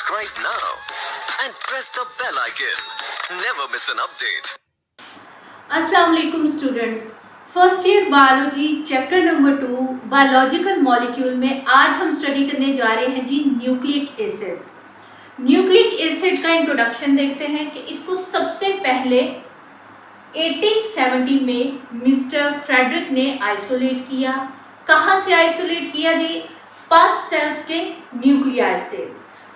Subscribe now and press the bell icon. Never miss an update. अस्सलाम वालेकुम students, first year biology chapter number 2 biological molecule में आज हम study करने जा रहे हैं जी न्यूक्लिक एसिड। न्यूक्लिक एसिड का इंट्रोडक्शन देखते हैं कि इसको सबसे पहले 1870 में मिस्टर फ्रेडरिक ने आइसोलेट किया। कहाँ से आइसोलेट किया जी? पास्ट सेल्स के न्यूक्लियाई से।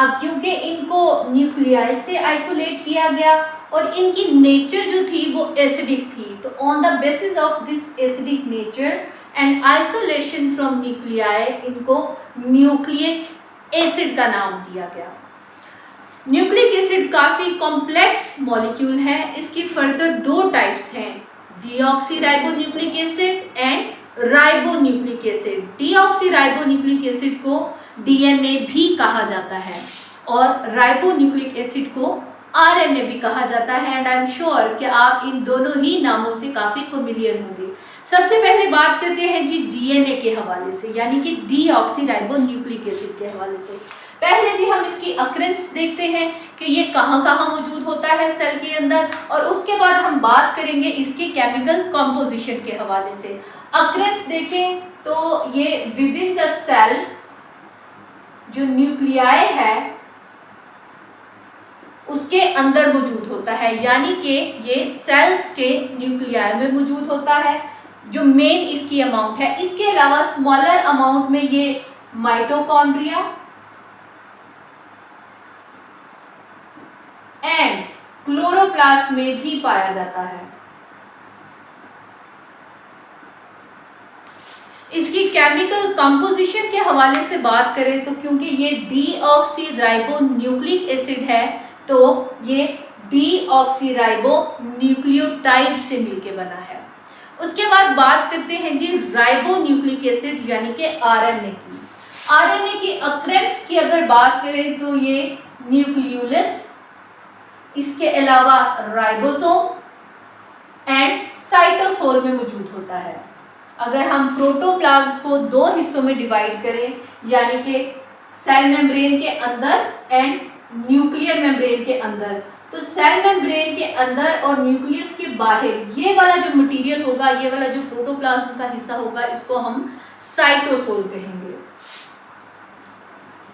अब क्योंकि इनको न्यूक्लियाई से आइसोलेट किया गया और इनकी नेचर जो थी वो एसिडिक थी, तो on the basis of this acidic nature and isolation from nuclei इनको न्यूक्लिक एसिड का नाम दिया गया। न्यूक्लिक एसिड काफ़ी कॉम्प्लेक्स मॉलिक्यूल है। इसकी फर्दर दो टाइप्स हैं, deoxyribonucleic acid and ribonucleic acid. Deoxyribonucleic acid को डीएनए भी कहा जाता है और राइबोन्यूक्लिक एसिड को आरएनए भी कहा जाता है। एंड आई एम श्योर कि आप इन दोनों ही नामों से काफ़ी फेमिलियर होंगे। सबसे पहले बात करते हैं जी डीएनए के हवाले से, यानी कि डीऑक्सीराइबोन्यूक्लिक एसिड के हवाले से। पहले जी हम इसकी अक्रेंस देखते हैं कि ये कहाँ कहाँ मौजूद होता है सेल के अंदर, और उसके बाद हम बात करेंगे इसके केमिकल कॉम्पोजिशन के हवाले से। अक्रेंस देखें तो ये विद इन द सेल जो न्यूक्लियाई है उसके अंदर मौजूद होता है, यानी कि ये सेल्स के न्यूक्लियाई में मौजूद होता है जो मेन इसकी अमाउंट है। इसके अलावा स्मॉलर अमाउंट में ये माइटोकॉन्ड्रिया एंड क्लोरोप्लास्ट में भी पाया जाता है। इसकी केमिकल कंपोजिशन के हवाले से बात करें तो क्योंकि ये डीऑक्सीराइबोन्यूक्लिक एसिड है तो ये डीऑक्सीराइबोन्यूक्लियोटाइड से मिलके बना है। उसके बाद बात करते हैं जी राइबोन्यूक्लिक एसिड यानी कि आरएनए की। आरएनए की अक्रेंस की अगर बात करें तो ये न्यूक्लियोलस, इसके अलावा राइबोसोम एंड साइटोसोल में मौजूद होता है। अगर हम प्रोटोप्लाज्म को दो हिस्सों में डिवाइड करें, यानी कि सेल मेम्ब्रेन के अंदर एंड न्यूक्लियर मेम्ब्रेन के अंदर, तो सेल मेम्ब्रेन के अंदर और न्यूक्लियस के बाहर ये वाला जो मटेरियल होगा, ये वाला जो प्रोटोप्लाज्म का हिस्सा होगा, इसको हम साइटोसोल कहेंगे।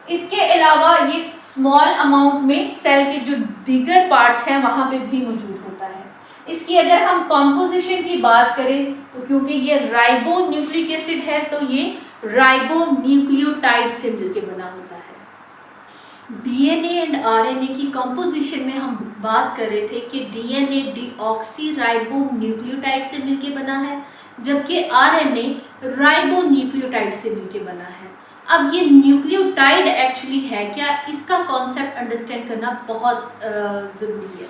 इसके अलावा ये स्मॉल अमाउंट में सेल के जो दिगर पार्ट्स हैं वहां पे भी मौजूद होता है। इसकी अगर हम कॉम्पोजिशन की बात करें तो क्योंकि ये राइबोन्यूक्लिक एसिड है तो ये राइबोन्यूक्लियोटाइड से मिलकर बना होता है। डीएनए एंड आरएनए की कॉम्पोजिशन में हम बात कर रहे थे कि डीएनए डीऑक्सीराइबोन्यूक्लियोटाइड से मिलकर बना है, जबकि आरएनए राइबोन्यूक्लियोटाइड से मिलकर बना है। अब ये न्यूक्लियोटाइड एक्चुअली है क्या, इसका कॉन्सेप्ट अंडरस्टैंड करना बहुत ज़रूरी है।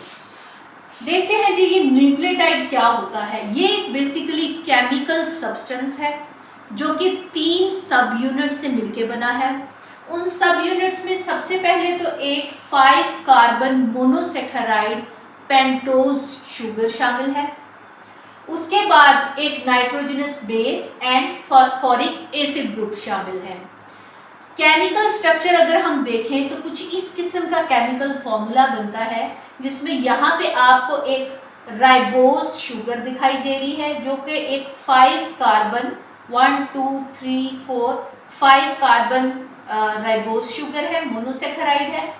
देखते हैं जी ये न्यूक्लियोटाइड क्या होता है। ये बेसिकली केमिकल सब्सटेंस है जो कि 3 सब यूनिट से मिलके बना है। उन सब यूनिट्स में सबसे पहले तो एक 5 कार्बन मोनोसेकेराइड पेंटोज शुगर शामिल है। उसके बाद एक nitrogenous base and phosphoric acid group शामिल है। केमिकल स्ट्रक्चर अगर हम देखें तो कुछ इस किस्म का केमिकल फॉर्मूला बनता है, जिसमें यहाँ पे आपको एक राइबोज शुगर दिखाई दे रही है जो कि एक 5 कार्बन 1 2 3 4 5 कार्बन राइबोज शुगर है, मोनोसेकेराइड है।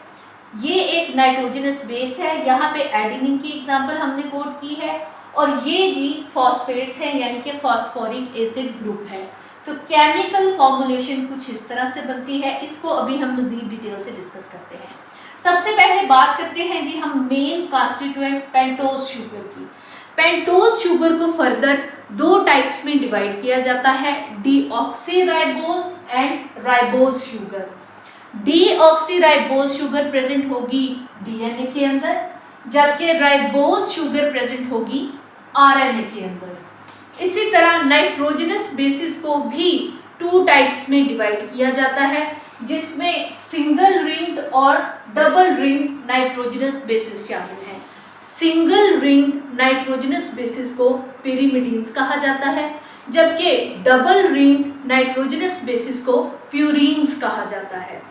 ये एक नाइट्रोजनस बेस है, यहाँ पे एडेनिन की एग्जांपल हमने कोट की है, और ये जी फॉस्फेट्स हैं यानी कि फास्फोरिक एसिड ग्रुप है। तो केमिकल फॉर्मुलेशन कुछ इस तरह से बनती है। इसको अभी हम मज़ीद डिटेल से डिस्कस करते हैं। सबसे पहले बात करते हैं जी हम मेन कॉन्स्टिट्यूएंट पेंटोज शुगर की। पेंटोज शुगर को फर्दर 2 टाइप्स में डिवाइड किया जाता है, deoxyribose and ribose sugar. Deoxyribose sugar present होगी डीएनए के अंदर, जबकि राइबोज शुगर प्रेजेंट होगी आरएनए के अंदर। इसी तरह नाइट्रोजनस बेसिस को भी 2 टाइप्स में डिवाइड किया जाता है, जिसमें सिंगल रिंग्ड और डबल रिंग नाइट्रोजनस बेसिस शामिल हैं। सिंगल रिंग नाइट्रोजनस बेसिस को पिरिमिडीन्स कहा जाता है, जबकि डबल रिंग नाइट्रोजनस बेसिस को प्यूरीन्स कहा जाता है।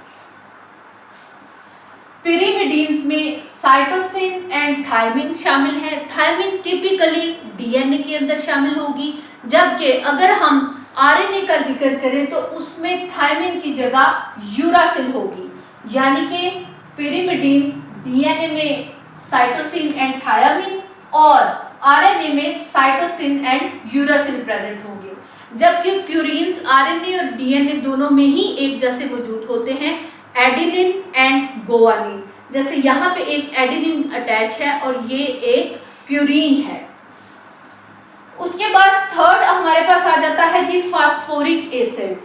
पिरिमिडीन्स में साइटोसिन एंड थायमिन शामिल है। थायमिन टिपिकली डीएनए के अंदर शामिल होगी, जबकि अगर हम आरएनए का जिक्र करें तो उसमें थायमिन की जगह यूरासिल होगी। यानी कि पिरिमिडीन्स डीएनए में साइटोसिन एंड थायमिन और आरएनए में साइटोसिन एंड यूरासिल प्रेजेंट होंगे, जबकि प्यूरिन्स आरएनए और डीएनए दोनों में ही एक जैसे मौजूद होते हैं, एडेनिन एंड गुआनिन। जैसे यहाँ पे एक एडेनिन अटैच है और ये एक प्यूरिन है। उसके बाद थर्ड हमारे पास आ जाता है जी फास्फोरिक एसिड।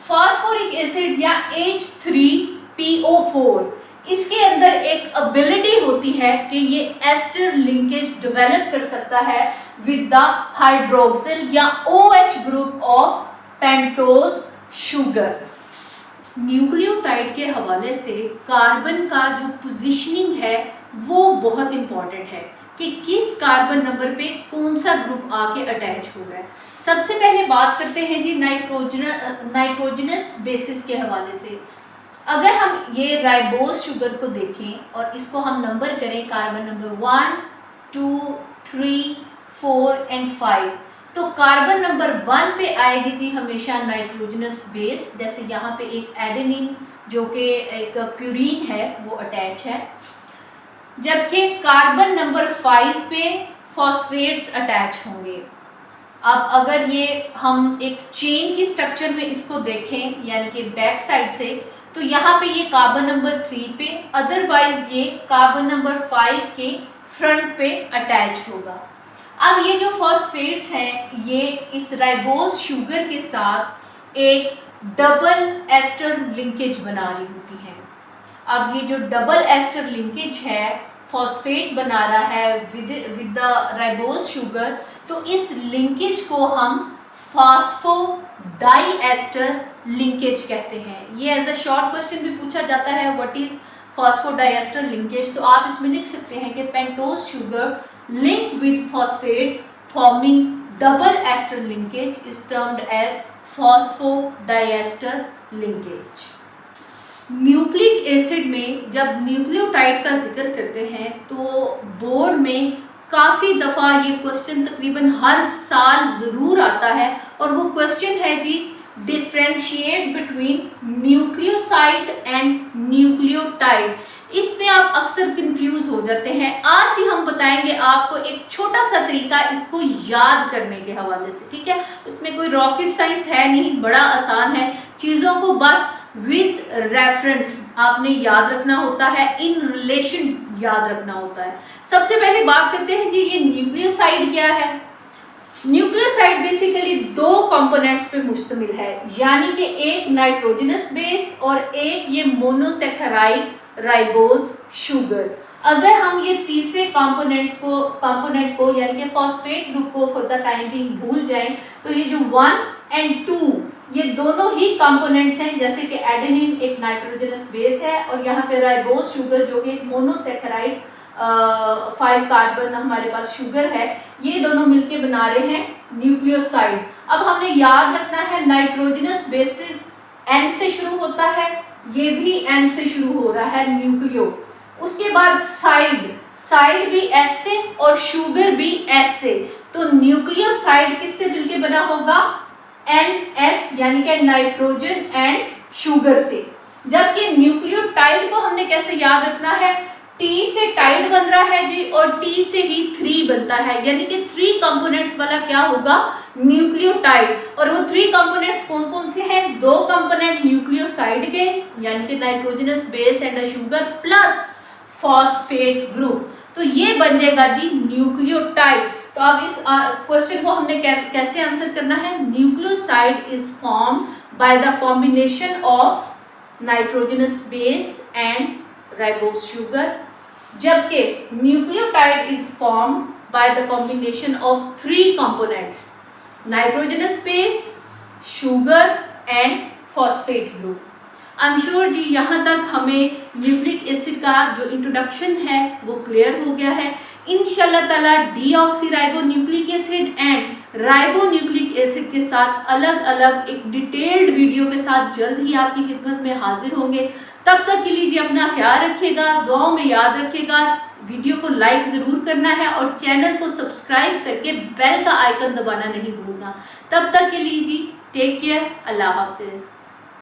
फास्फोरिक एसिड या H3PO4, इसके अंदर एक एबिलिटी होती है कि ये एस्टर लिंकेज डेवलप कर सकता है विद द हाइड्रोक्सिल या OH group of pentose sugar. Nucleotide के हवाले से कार्बन का जो पोजीशनिंग है वो बहुत इंपॉर्टेंट है कि किस कार्बन नंबर पे कौन सा ग्रुप आके अटैच हो रहा है। सबसे पहले बात करते हैं जी नाइट्रोजनस बेसिस के हवाले से। अगर हम ये राइबोज शुगर को देखें और इसको हम नंबर करें कार्बन नंबर 1, 2, 3, 4 एंड 5, तो कार्बन नंबर 1 पे आएगी जी हमेशा नाइट्रोजनस बेस। जैसे यहाँ पे एक एडेनिन जो कि एक प्यूरिन है वो अटैच है, जबकि कार्बन नंबर 5 पे फॉस्फेट्स अटैच होंगे। अब अगर ये हम एक चेन की स्ट्रक्चर में इसको देखें यानी कि बैक साइड से, तो यहाँ पे ये कार्बन नंबर 3 पे, अदरवाइज ये कार्बन नंबर 5 के फ्रंट पे अटैच होगा। अब ये जो फॉस्फेट्स हैं ये इस राइबोज शुगर के साथ एक डबल एस्टर लिंकेज बना रही होती है। अब ये जो डबल एस्टर लिंकेज है फॉस्फेट बना रहा है विद द राइबोज शुगर, तो इस लिंकेज को हम फास्फोडाइएस्टर लिंकेज कहते हैं। ये एज अ शॉर्ट क्वेश्चन भी पूछा जाता है, व्हाट इज फास्फोडाइएस्टर लिंकेज। तो आप इसमें लिख सकते हैं कि pentose sugar linked with phosphate forming double ester linkage is termed as phosphodiester linkage। Nucleic acid में जब न्यूक्लियोटाइड का जिक्र करते हैं तो बोर्ड में काफ़ी दफ़ा ये क्वेश्चन तकरीबन हर साल ज़रूर आता है, और वो क्वेश्चन है जी differentiate between nucleoside and nucleotide. इसमें आप अक्सर कंफ्यूज हो जाते हैं। आज ही हम बताएंगे आपको एक छोटा सा तरीका इसको याद करने के हवाले से, ठीक है। इसमें कोई रॉकेट साइंस है नहीं, बड़ा आसान है। चीज़ों को बस विद रेफरेंस आपने याद रखना होता है, इन रिलेशन याद रखना होता है। सबसे पहले बात करते हैं जी ये न्यूक्लियोसाइड क्या है। न्यूक्लियोसाइड बेसिकली दो कंपोनेंट्स पे मुश्तमिल है, यानी कि एक नाइट्रोजनस बेस और एक ये मोनोसेकेराइड राइबोज शुगर। अगर हम ये तीसरे कंपोनेंट को यानी कि फॉस्फेट ग्रुप को फॉर द टाइम बीइंग भूल जाएं, तो ये जो 1 एंड 2 ये दोनों ही कंपोनेंट्स हैं। जैसे कि एडेनिन एक नाइट्रोजनस बेस है और यहाँ पे राइबोज शुगर जो कि एक मोनोसेकेराइड 5 कार्बन हमारे पास शुगर है, ये दोनों मिलके बना रहे हैं न्यूक्लियोसाइड। अब हमने याद रखना है नाइट्रोजनस बेसिस N से शुरू होता है, ये भी N से शुरू हो रहा है न्यूक्लियो। उसके बाद साइड भी S से और शुगर भी S से, तो न्यूक्लियोसाइड किससे मिलके बना होगा NS यानी कि नाइट्रोजन एंड शुगर से। जबकि न्यूक्लियोटाइड को हमने कैसे याद रखना है, T से टाइड बन रहा है जी और T से ही 3 बनता है, यानी कि 3 कंपोनेंट्स वाला क्या होगा न्यूक्लियोटाइड। और वो 3 कंपोनेंट्स कौन कौन से हैं, 2 कंपोनेंट न्यूक्लियोसाइड के यानी कि nitrogenous base and sugar plus phosphate group, तो ये बन जाएगा जी न्यूक्लियोटाइड। तो अब इस क्वेश्चन को हमने कैसे आंसर करना है, nucleoside is form by the combination of nitrogenous base and ribose sugar, जबकि nucleotide is form by the combination of 3 components nitrogenous base, sugar and phosphate group. I am sure जी यहाँ तक हमें न्यूक्लिक एसिड का जो introduction है वो clear हो गया है। इंशाल्लाह ताला deoxyribo nucleic acid and ribo nucleic acid के साथ अलग अलग एक डिटेल्ड वीडियो के साथ जल्द ही आपकी खिदमत में हाजिर होंगे। तब तक के लिए जी अपना ख्याल रखिएगा, दुआओं में याद रखिएगा, वीडियो को लाइक ज़रूर करना है और चैनल को सब्सक्राइब करके बेल का आइकन दबाना नहीं भूलना। तब तक के लिए जी टेक केयर, अल्लाह हाफिज़।